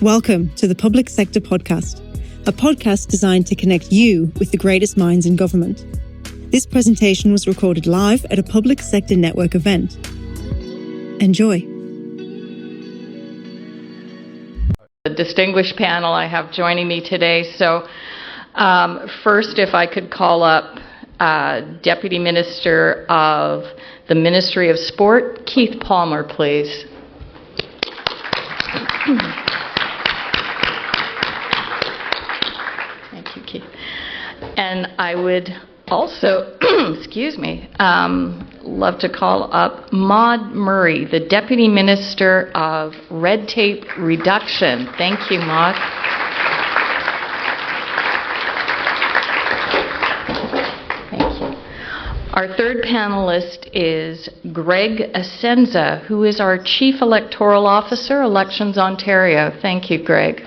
Welcome to the Public Sector Podcast, a podcast designed to connect you with the greatest minds in government. This presentation was recorded live at a Public Sector Network event. Enjoy. The distinguished panel I have joining me today. So first, if I could call up Deputy Minister of the Ministry of Sport, Keith Palmer, please. Thank you, Keith. And I would also, love to call up Maud Murray, the Deputy Minister of Red Tape Reduction. Thank you, Maud. Thank you. Our third panelist is Greg Essensa, who is our Chief Electoral Officer, Elections Ontario. Thank you, Greg.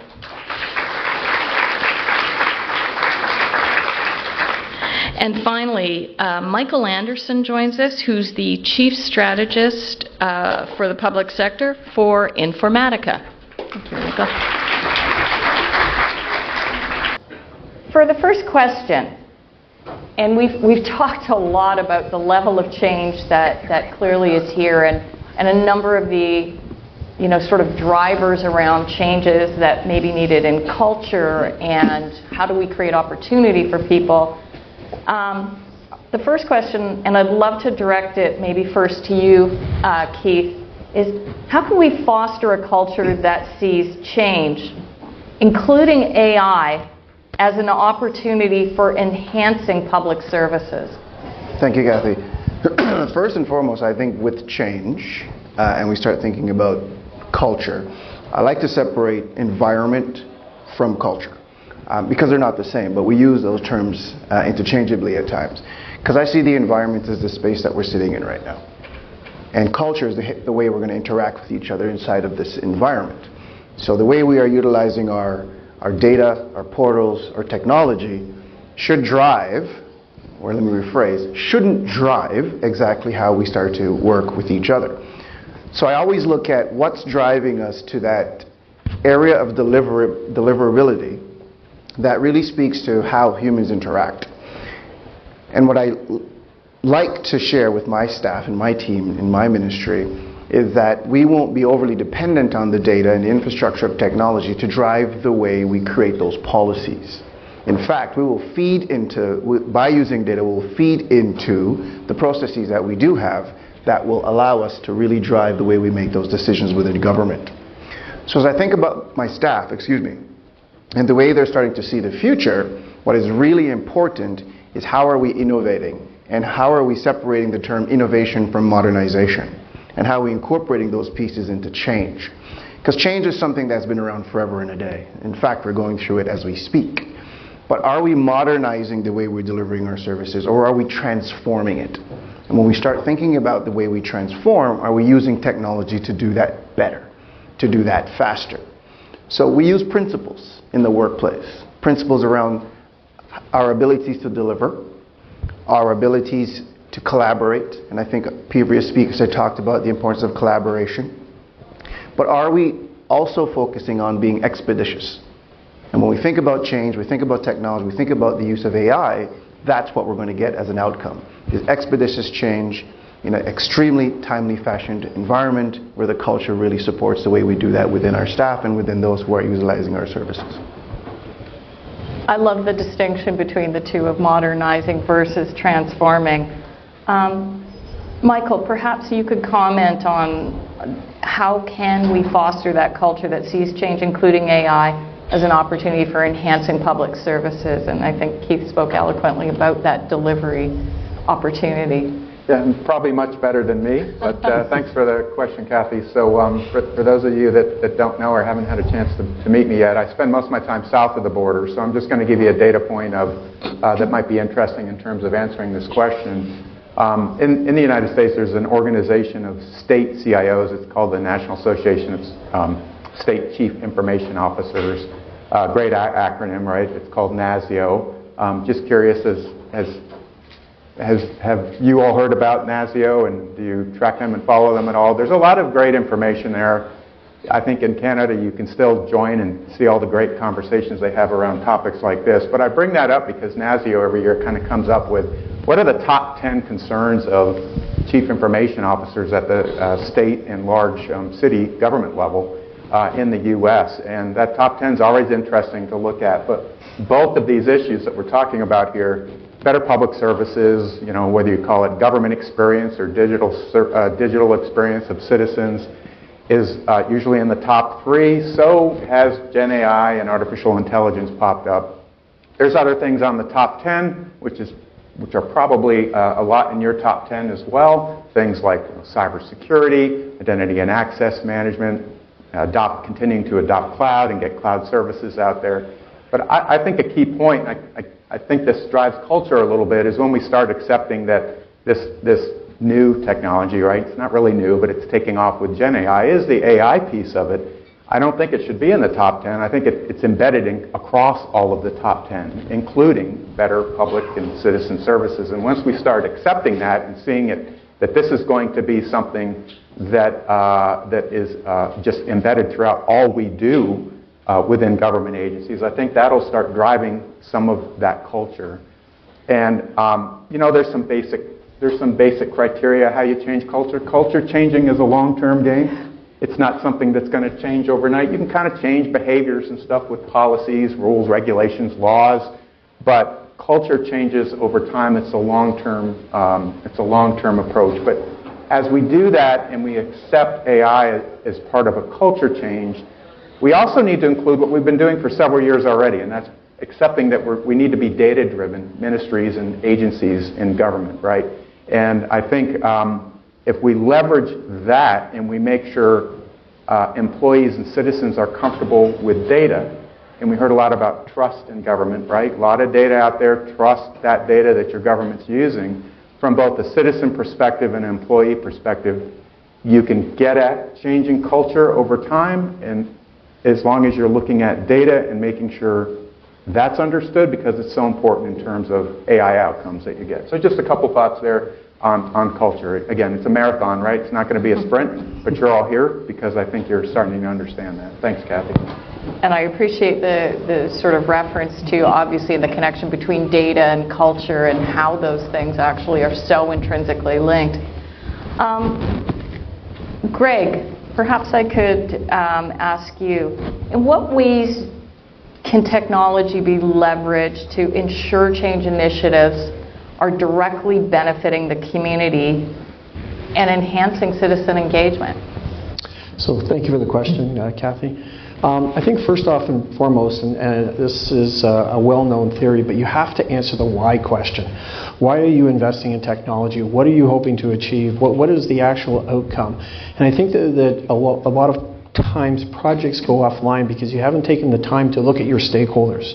And finally, Michael Anderson joins us, who's the Chief Strategist for the Public Sector for Informatica. Thank you, Michael. For the first question, and we've talked a lot about the level of change that clearly is here, and a number of the sort of drivers around changes that may be needed in culture, and how do we create opportunity for people. The first question, and I'd love to direct it maybe first to you, Keith, is how can we foster a culture that sees change, including AI, as an opportunity for enhancing public services? Thank you, Kathy. First and foremost, I think with change, and we start thinking about culture, I like to separate environment from culture. Because they're not the same, but we use those terms interchangeably at times. Because I see the environment as the space that we're sitting in right now. And culture is the way we're going to interact with each other inside of this environment. So the way we are utilizing our data, our portals, our technology should drive, or let me rephrase, shouldn't drive exactly how we start to work with each other. So I always look at what's driving us to that area of deliverability that really speaks to how humans interact. And what I like to share with my staff and my team in my ministry is that we won't be overly dependent on the data and the infrastructure of technology to drive the way we create those policies. In fact, we will feed into, by using data, we'll feed into the processes that we do have that will allow us to really drive the way we make those decisions within government. So as I think about my staff, and the way they're starting to see the future, what is really important is how are we innovating, and how are we separating the term innovation from modernization, and how are we incorporating those pieces into change. Because change is something that's been around forever and a day. In fact, we're going through it as we speak. But are we modernizing the way we're delivering our services, or are we transforming it? And when we start thinking about the way we transform, are we using technology to do that better, to do that faster? So we use principles in the workplace, principles around our abilities to deliver, our abilities to collaborate, and I think previous speakers have talked about the importance of collaboration. But are we also focusing on being expeditious? And when we think about change, we think about technology, we think about the use of AI, that's what we're going to get as an outcome, is expeditious change in an extremely timely fashioned environment where the culture really supports the way we do that within our staff and within those who are utilizing our services. I love the distinction between the two of modernizing versus transforming. Michael, perhaps you could comment on how can we foster that culture that sees change, including AI, as an opportunity for enhancing public services. And I think Keith spoke eloquently about that delivery opportunity. Yeah, and probably much better than me, but thanks for the question, Kathy. So for those of you that don't know or haven't had a chance to meet me yet, I spend most of my time south of the border, so I'm just going to give you a data point that might be interesting in terms of answering this question. In the United States, there's an organization of state CIOs. It's called the National Association of State Chief Information Officers. Great acronym, right? It's called NASIO. Just curious, have you all heard about NASIO, and do you track them and follow them at all? There's a lot of great information there I think in Canada you can still join and see all the great conversations they have around topics like this. But I bring that up because NASIO every year kind of comes up with what are the top 10 concerns of chief information officers at the state and large city government level in the U.S. And that top 10 is always interesting to look at. But both of these issues that we're talking about here, better public services, you know, whether you call it government experience or digital experience of citizens, is usually in the top 3. So has Gen AI and artificial intelligence popped up. There's other things on the top 10, which are probably a lot in your top 10 as well. Things like cybersecurity, identity and access management, continuing to adopt cloud and get cloud services out there. But I think a key point, I think this drives culture a little bit, is when we start accepting that this new technology, right? It's not really new, but it's taking off with Gen AI, is the AI piece of it. I don't think it should be in the top 10. I think it's embedded across all of the top 10, including better public and citizen services. And once we start accepting that and seeing that this is going to be something that is just embedded throughout all we do within government agencies, I think that'll start driving some of that culture. And you know, there's some basic criteria how you change culture. Culture changing is a long-term game. It's not something that's going to change overnight. You can kind of change behaviors and stuff with policies, rules, regulations, laws, but culture changes over time. It's a long-term approach. But as we do that and we accept AI as part of a culture change, we also need to include what we've been doing for several years already, and that's accepting that we need to be data-driven ministries and agencies in government, right? And I think if we leverage that and we make sure employees and citizens are comfortable with data, and we heard a lot about trust in government, right? A lot of data out there, trust that data that your government's using. From both a citizen perspective and an employee perspective, you can get at changing culture over time, and as long as you're looking at data and making sure that's understood, because it's so important in terms of AI outcomes that you get. So just a couple thoughts there on culture. Again, it's a marathon, right? It's not going to be a sprint, but you're all here because I think you're starting to understand that. Thanks, Kathy. And I appreciate the sort of reference to, obviously, the connection between data and culture and how those things actually are so intrinsically linked. Greg, perhaps I could ask you, in what ways can technology be leveraged to ensure change initiatives are directly benefiting the community and enhancing citizen engagement? So thank you for the question, Kathy. I think first off and foremost, and this is a well-known theory, but you have to answer the why question. Why are you investing in technology? What are you hoping to achieve? What is the actual outcome? And I think that a lot of times projects go offline because you haven't taken the time to look at your stakeholders.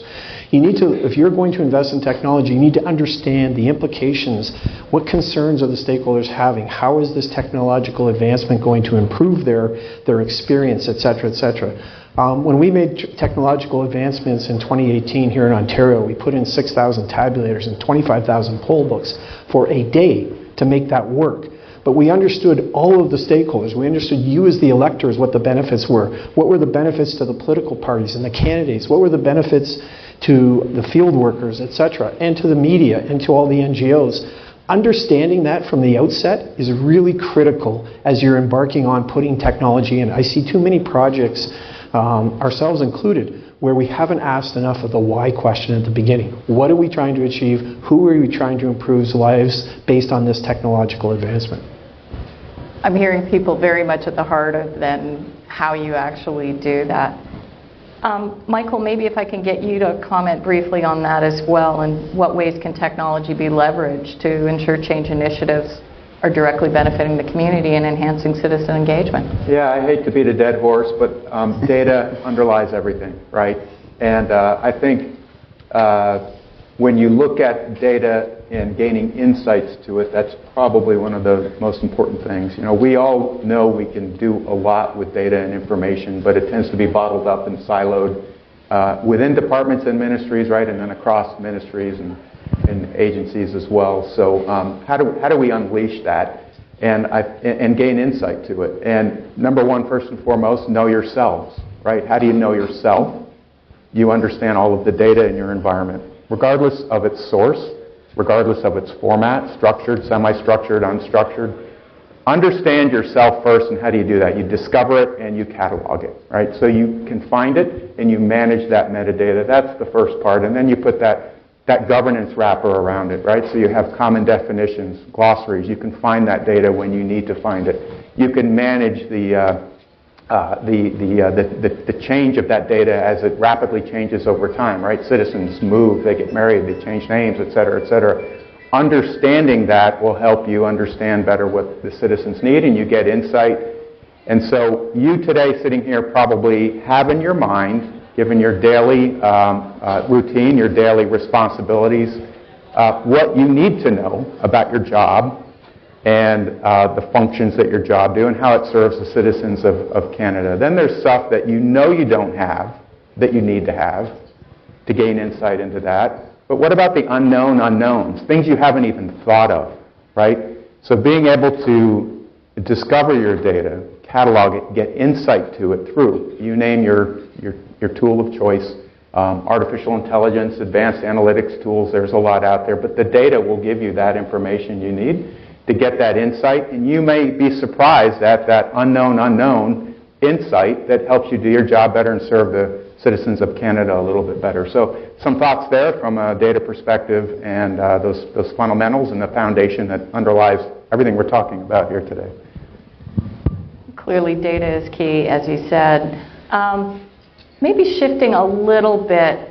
You need to, if you're going to invest in technology, you need to understand the implications. What concerns are the stakeholders having? How is this technological advancement going to improve their experience, et cetera, et cetera? When we made technological advancements in 2018 here in Ontario, we put in 6,000 tabulators and 25,000 poll books for a day to make that work. But we understood all of the stakeholders. We understood you as the electors, what the benefits were. What were the benefits to the political parties and the candidates? What were the benefits to the field workers, et cetera, and to the media and to all the NGOs? Understanding that from the outset is really critical as you're embarking on putting technology in. I see too many projects, ourselves included, where we haven't asked enough of the why question at the beginning. What are we trying to achieve? Who are we trying to improve lives based on this technological advancement? I'm hearing people very much at the heart of then how you actually do that. Michael, maybe if I can get you to comment briefly on that as well, and what ways can technology be leveraged to ensure change initiatives are directly benefiting the community and enhancing citizen engagement? Yeah, I hate to beat a dead horse, but data underlies everything, right? And I think when you look at data and gaining insights to it, that's probably one of the most important things. You know, we all know we can do a lot with data and information, but it tends to be bottled up and siloed within departments and ministries, right, and then across ministries and agencies as well. So how do we unleash that? and gain insight to it. And number one, first and foremost, know yourselves, right? How do you know yourself? You understand all of the data in your environment, regardless of its source, regardless of its format, structured, semi-structured, unstructured. Understand yourself first, and how do you do that? You discover it and you catalog it, right? So you can find it and you manage that metadata. That's the first part. And then you put that governance wrapper around it, right? So you have common definitions, glossaries. You can find that data when you need to find it. You can manage the change of that data as it rapidly changes over time, right? Citizens move, they get married, they change names, et cetera, et cetera. Understanding that will help you understand better what the citizens need, and you get insight. And so you today sitting here probably have in your mind, given your daily routine, your daily responsibilities, what you need to know about your job and the functions that your job do and how it serves the citizens of Canada. Then there's stuff that you know you don't have that you need to have to gain insight into that. But what about the unknown unknowns, things you haven't even thought of, right? So being able to discover your data, catalog it, get insight to it through, you name your tool of choice, artificial intelligence, advanced analytics tools, there's a lot out there, but the data will give you that information you need to get that insight, and you may be surprised at that unknown insight that helps you do your job better and serve the citizens of Canada a little bit better. So some thoughts there from a data perspective and those fundamentals and the foundation that underlies everything we're talking about here today. Clearly data is key, as you said. Maybe shifting a little bit,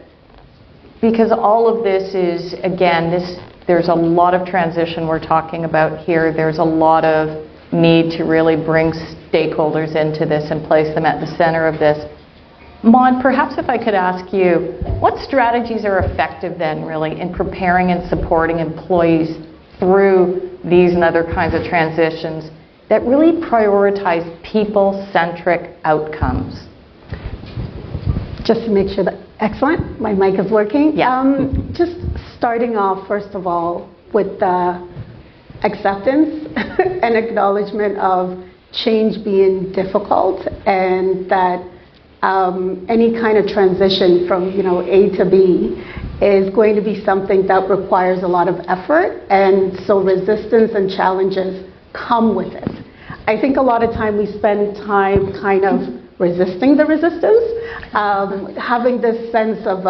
because all of this is, again, there's a lot of transition we're talking about here. There's a lot of need to really bring stakeholders into this and place them at the center of this. Mon, perhaps if I could ask you, what strategies are effective then really in preparing and supporting employees through these and other kinds of transitions that really prioritize people-centric outcomes? Just to make sure that, excellent, my mic is working. Yeah. Just starting off, first of all, with the acceptance and acknowledgement of change being difficult, and that any kind of transition from A to B is going to be something that requires a lot of effort, and so resistance and challenges come with it. I think a lot of time we spend time kind of resisting the resistance, having this sense of,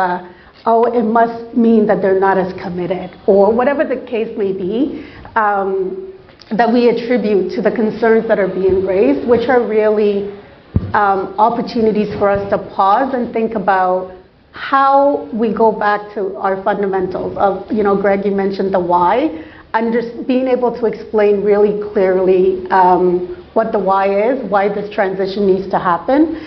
oh, it must mean that they're not as committed, or whatever the case may be, that we attribute to the concerns that are being raised, which are really opportunities for us to pause and think about how we go back to our fundamentals of, Greg, you mentioned the why, and just being able to explain really clearly what the why is, why this transition needs to happen,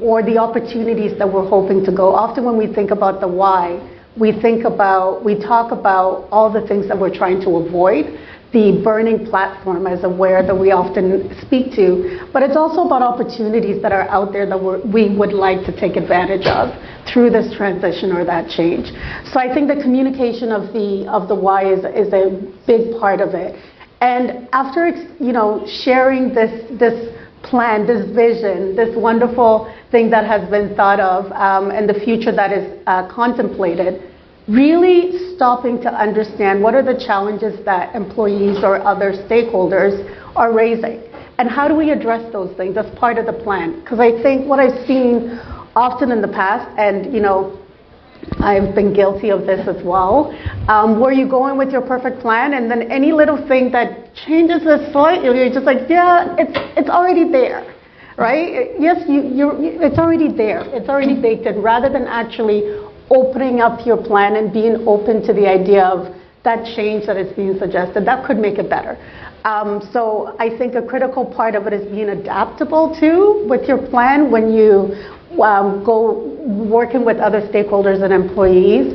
or the opportunities that we're hoping to go. Often when we think about the why, we talk about all the things that we're trying to avoid, the burning platform as a where that we often speak to, but it's also about opportunities that are out there that we would like to take advantage of through this transition or that change. So I think the communication of the why is a big part of it. And after sharing this plan, this vision, this wonderful thing that has been thought of, and the future that is contemplated, really stopping to understand what are the challenges that employees or other stakeholders are raising, and how do we address those things as part of the plan. Because I think what I've seen often in the past, and I've been guilty of this as well, where you go in with your perfect plan, and then any little thing that changes it slightly, you're just like, yeah, it's already there, right? Yes, it's already there, it's already baked in, rather than actually opening up your plan and being open to the idea of that change that is being suggested. That could make it better. So I think a critical part of it is being adaptable too with your plan when you go working with other stakeholders and employees.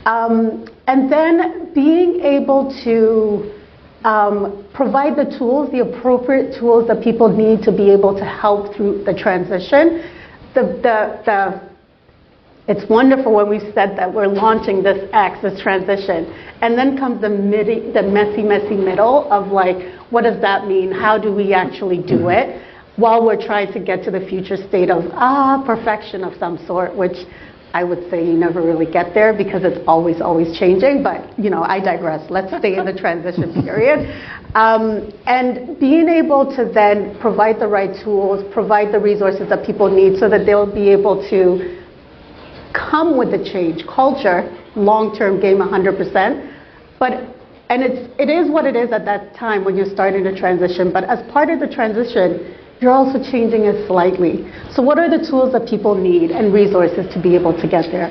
And then being able to provide the tools, the appropriate tools that people need to be able to help through the transition. it's wonderful when we've said that we're launching this X, this transition, and then comes the messy middle of like, what does that mean? How do we actually do it? While we're trying to get to the future state of perfection of some sort, which I would say you never really get there because it's always changing, but I digress. Let's stay in the transition period. And being able to then provide the right tools, provide the resources that people need so that they'll be able to come with the change. Culture, long-term game 100%, and it is what it is at that time when you're starting the transition, but as part of the transition, you're also changing it slightly. So what are the tools that people need and resources to be able to get there?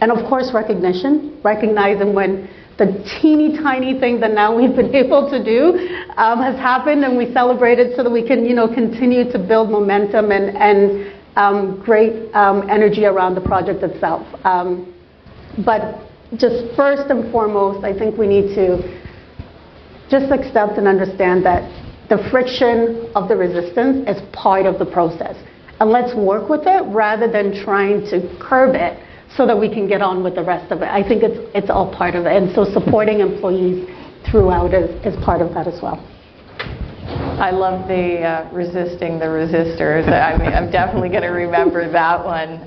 And of course, recognizing when the teeny tiny thing that now we've been able to do has happened, and we celebrate it so that we can continue to build momentum and great energy around the project itself. But just first and foremost, I think we need to just accept and understand that the friction of the resistance is part of the process. And let's work with it rather than trying to curb it so that we can get on with the rest of it. I think it's all part of it. And so supporting employees throughout is part of that as well. I love the resisting the resistors. I mean, I'm definitely going to remember that one.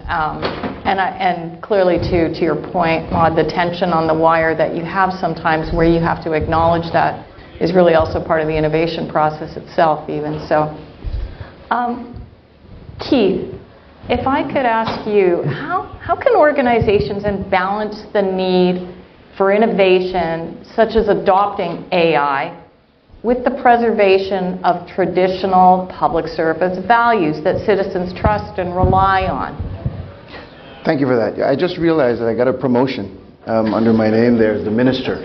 And clearly, to your point, Maud, the tension on the wire that you have sometimes where you have to acknowledge that is really also part of the innovation process itself even. So, Keith, if I could ask you, how can organizations balance the need for innovation, such as adopting AI, with the preservation of traditional public service values that citizens trust and rely on? Thank you for that. I just realized that I got a promotion under my name there as the minister.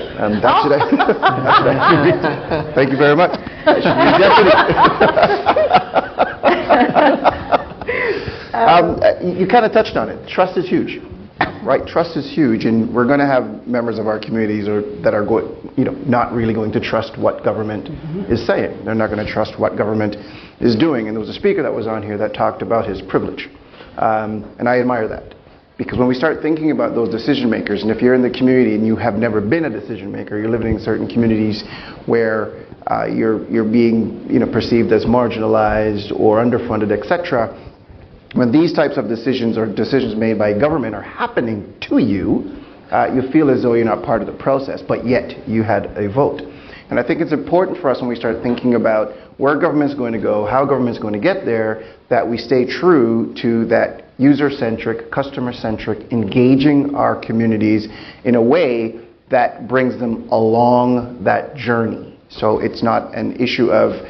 Thank you very much. You kind of touched on it. Trust is huge, right? Trust is huge, and we're going to have members of our communities that are not really going to trust what government is saying. They're not going to trust what government is doing. And there was a speaker that was on here that talked about his privilege, and I admire that. Because when we start thinking about those decision makers, and if you're in the community and you have never been a decision maker, you're living in certain communities where you're being perceived as marginalized or underfunded, etc. When these types of decisions or decisions made by government are happening to you, you feel as though you're not part of the process, but yet you had a vote. And I think it's important for us when we start thinking about where government's going to go, how government's going to get there, that we stay true to that user-centric, customer-centric, engaging our communities in a way that brings them along that journey. So it's not an issue of,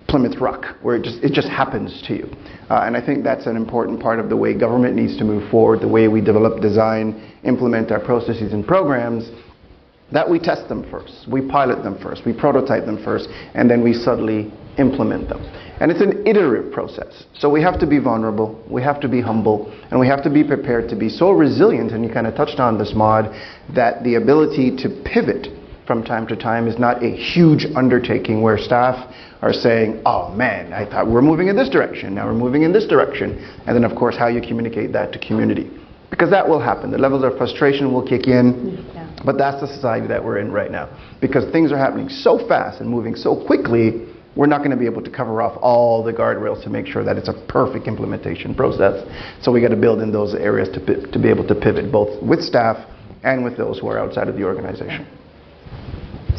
Plymouth Rock, where it just happens to you. And I think that's an important part of the way government needs to move forward, the way we develop, design, implement our processes and programs, that we test them first, we pilot them first, we prototype them first, and then we subtly implement them. And it's an iterative process. So we have to be vulnerable, we have to be humble, and we have to be prepared to be so resilient, and you kind of touched on this, Maud, that the ability to pivot from time to time is not a huge undertaking where staff are saying, oh man, I thought we're moving in this direction, now we're moving in this direction. And then of course how you communicate that to community. Because that will happen. The levels of frustration will kick in, but that's the society that we're in right now. Because things are happening so fast and moving so quickly, we're not going to be able to cover off all the guardrails to make sure that it's a perfect implementation process. So we got to build in those areas to be able to pivot, both with staff and with those who are outside of the organization.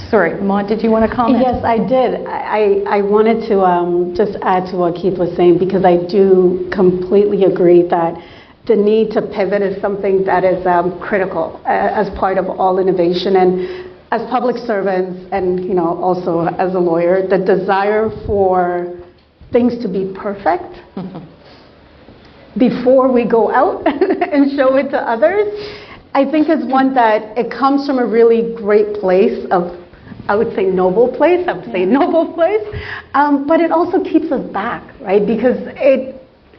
Sorry, Maud, did you want to comment? Yes, I did. I wanted to just add to what Keith was saying, because I do completely agree that the need to pivot is something that is critical as part of all innovation. And as public servants and also as a lawyer, the desire for things to be perfect before we go out and show it to others, I think is one that it comes from a really great place of, I would say noble place, but it also keeps us back, right? Because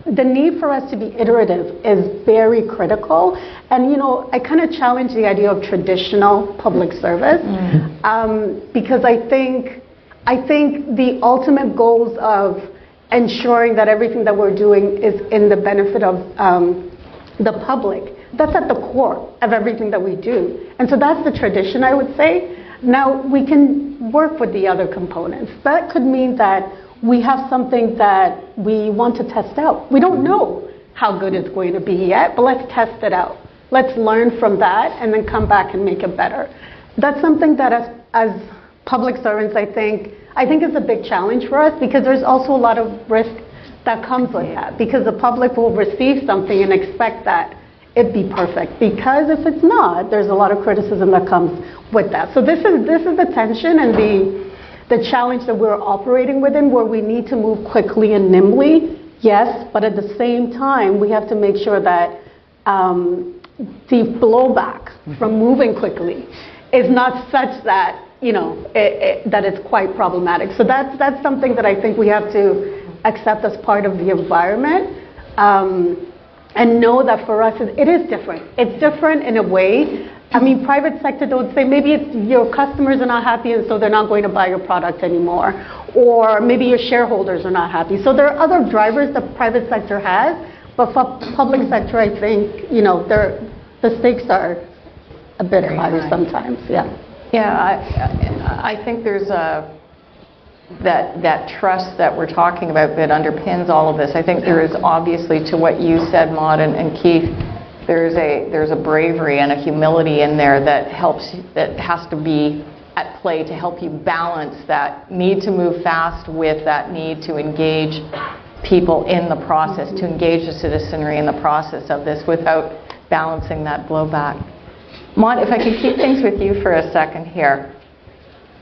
the need for us to be iterative is very critical. And I kind of challenge the idea of traditional public service, because I think the ultimate goals of ensuring that everything that we're doing is in the benefit of the public. That's at the core of everything that we do. And so that's the tradition, I would say. Now, we can work with the other components. That could mean that we have something that we want to test out. We don't know how good it's going to be yet, but let's test it out. Let's learn from that and then come back and make it better. That's something that as public servants, I think is a big challenge for us, because there's also a lot of risk that comes with that, because the public will receive something and expect that it be perfect, because if it's not, there's a lot of criticism that comes with that. So this is the tension and the challenge that we're operating within, where we need to move quickly and nimbly, yes, but at the same time, we have to make sure that the blowback from moving quickly is not such that, that it's quite problematic. So that's something that I think we have to accept as part of the environment, and know that for us it is different. It's different in a way. I mean, private sector don't say, maybe it's your customers are not happy and so they're not going to buy your product anymore, or maybe your shareholders are not happy. So there are other drivers the private sector has, but for public sector, I think, the stakes are a bit higher sometimes. I think there's that trust that we're talking about that underpins all of this. I think there is, obviously, to what you said, Maud and Keith, there's a bravery and a humility in there that has to be at play to help you balance that need to move fast with that need to engage people in the process, to engage the citizenry in the process of this without balancing that blowback. Maud, if I could keep things with you for a second here.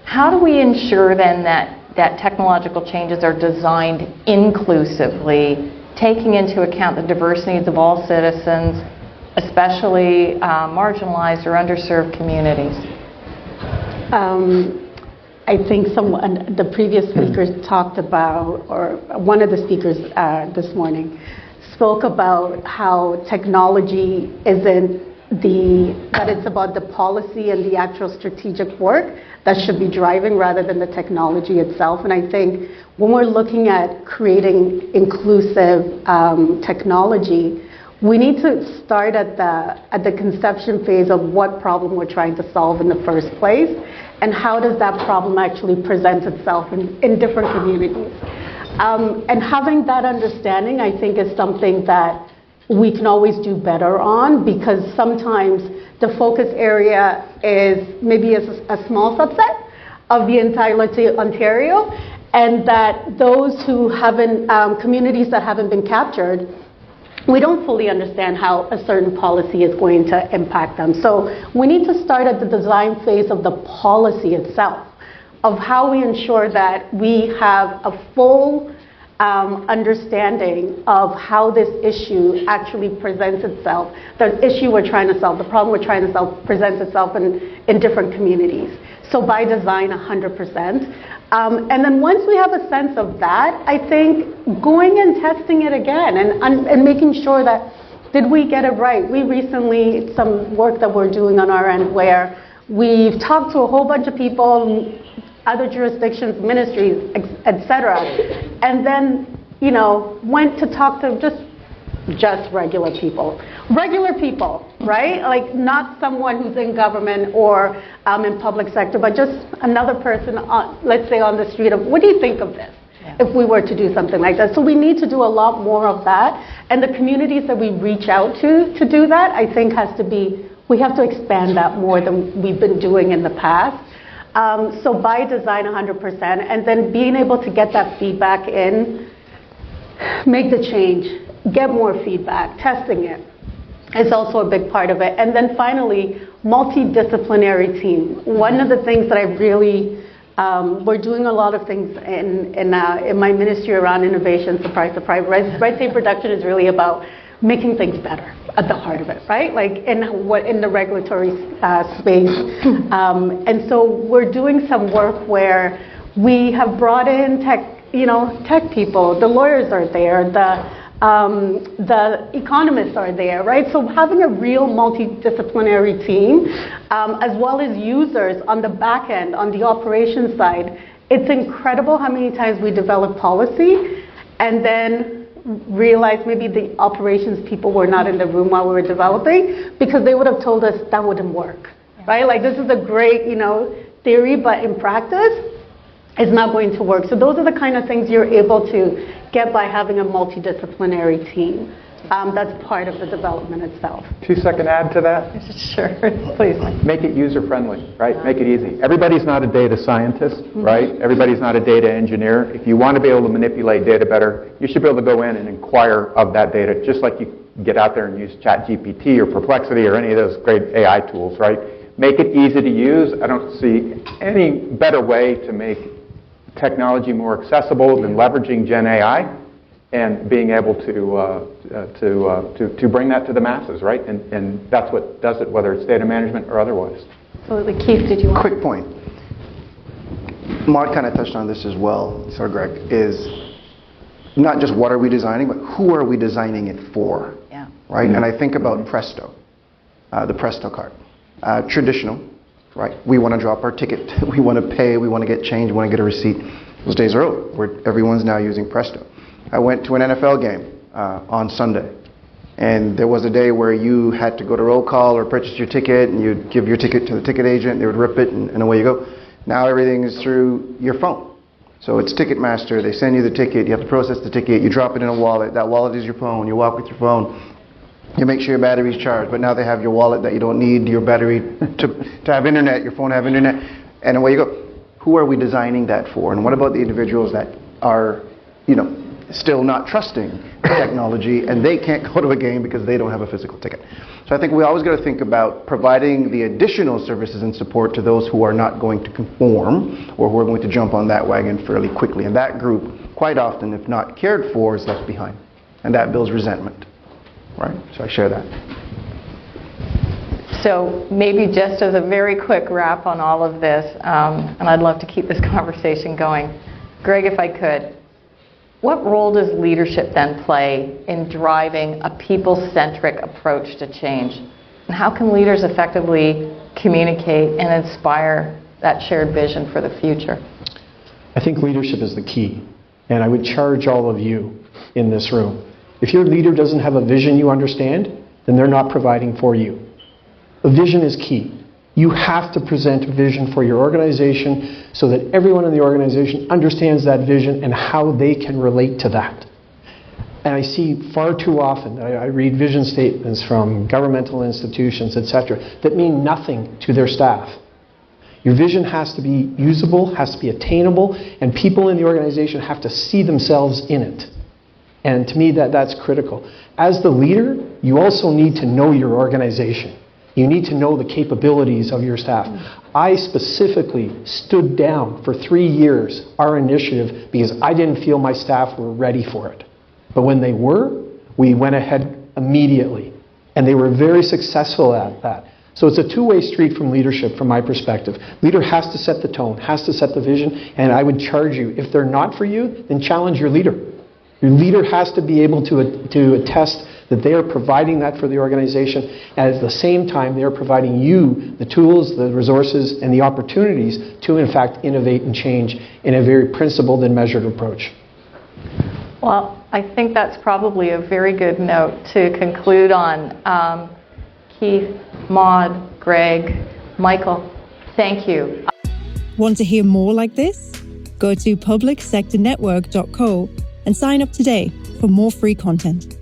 How do we ensure then that technological changes are designed inclusively, taking into account the diverse needs of all citizens, especially marginalized or underserved communities? I think the previous speakers talked about, or one of the speakers this morning spoke about how technology that it's about the policy and the actual strategic work that should be driving rather than the technology itself. And I think when we're looking at creating inclusive technology, we need to start at the conception phase of what problem we're trying to solve in the first place, and how does that problem actually present itself in different communities. And having that understanding, I think, is something that we can always do better on, because sometimes the focus area is maybe a small subset of the entirety of Ontario, and that those who haven't, communities that haven't been captured, we don't fully understand how a certain policy is going to impact them. So we need to start at the design phase of the policy itself, of how we ensure that we have a full understanding of how this issue actually presents itself. The issue we're trying to solve, the problem we're trying to solve, presents itself in different communities. So by design, 100%. And then once we have a sense of that, I think going and testing it again and making sure that, did we get it right? We recently, some work that we're doing on our end where we've talked to a whole bunch of people, other jurisdictions, ministries, etc., and then, went to talk to just regular people. Regular people, right? Like not someone who's in government or in public sector, but just another person, let's say on the street, of what do you think of this? Yeah. If we were to do something like that. So we need to do a lot more of that. And the communities that we reach out to do that, I think we have to expand that more than we've been doing in the past. So by design, 100%, and then being able to get that feedback in, make the change, get more feedback, testing it is also a big part of it. And then finally, multidisciplinary team. One of the things that I really, we're doing a lot of things in my ministry around innovation, surprise, surprise. Red tape reduction is really about making things better at the heart of it, right? Like in the regulatory space. And so we're doing some work where we have brought in tech people. The lawyers are there. The economists are there, right? So having a real multidisciplinary team, as well as users on the back end, on the operations side, it's incredible how many times we develop policy and then realized maybe the operations people were not in the room while we were developing, because they would have told us that wouldn't work, right? Like, this is a great, theory, but in practice, it's not going to work. So those are the kind of things you're able to get by having a multidisciplinary team. That's part of the development itself. 2-second add to that? Sure, please. Make it user-friendly, right? Make it easy. Everybody's not a data scientist, right? Everybody's not a data engineer. If you want to be able to manipulate data better, you should be able to go in and inquire of that data, just like you get out there and use ChatGPT or Perplexity or any of those great AI tools, right? Make it easy to use. I don't see any better way to make technology more accessible than leveraging Gen AI and being able to bring that to the masses, right? And that's what does it, whether it's data management or otherwise. Absolutely. Keith, did you want Quick point. Maud kind of touched on this as well, Sir Greg, is not just what are we designing, but who are we designing it for? Yeah. Right? And I think about Presto, the Presto card. Traditional, right? We want to drop our ticket. We want to pay. We want to get change. We want to get a receipt. Those days are over, where everyone's now using Presto. I went to an NFL game on Sunday, and there was a day where you had to go to roll call or purchase your ticket, and you'd give your ticket to the ticket agent, they would rip it, and away you go. Now everything is through your phone. So it's Ticketmaster, they send you the ticket, you have to process the ticket, you drop it in a wallet, that wallet is your phone, you walk with your phone, you make sure your battery's charged, but now they have your wallet that you don't need your battery to have internet, your phone have internet, and away you go. Who are we designing that for? And what about the individuals that are, still not trusting technology, and they can't go to a game because they don't have a physical ticket? So I think we always got to think about providing the additional services and support to those who are not going to conform or who are going to jump on that wagon fairly quickly. And that group, quite often, if not cared for, is left behind. And that builds resentment, right? So I share that. So maybe just as a very quick wrap on all of this, and I'd love to keep this conversation going. Greg, if I could, what role does leadership then play in driving a people-centric approach to change? And how can leaders effectively communicate and inspire that shared vision for the future? I think leadership is the key. And I would charge all of you in this room. If your leader doesn't have a vision you understand, then they're not providing for you. A vision is key. You have to present a vision for your organization so that everyone in the organization understands that vision and how they can relate to that. And I see far too often, I read vision statements from governmental institutions, etc., that mean nothing to their staff. Your vision has to be usable, has to be attainable, and people in the organization have to see themselves in it. And to me, that's critical. As the leader, you also need to know your organization. You need to know the capabilities of your staff. I specifically stood down for 3 years our initiative because I didn't feel my staff were ready for it. But when they were, we went ahead immediately. And they were very successful at that. So it's a two-way street from leadership, from my perspective. Leader has to set the tone, has to set the vision, and I would charge you, if they're not for you, then challenge your leader. Your leader has to be able to attest that they are providing that for the organization, and at the same time they are providing you the tools, the resources, and the opportunities to in fact innovate and change in a very principled and measured approach. Well, I think that's probably a very good note to conclude on. Keith, Maud, Greg, Michael, thank you. Want to hear more like this? Go to publicsectornetwork.co and sign up today for more free content.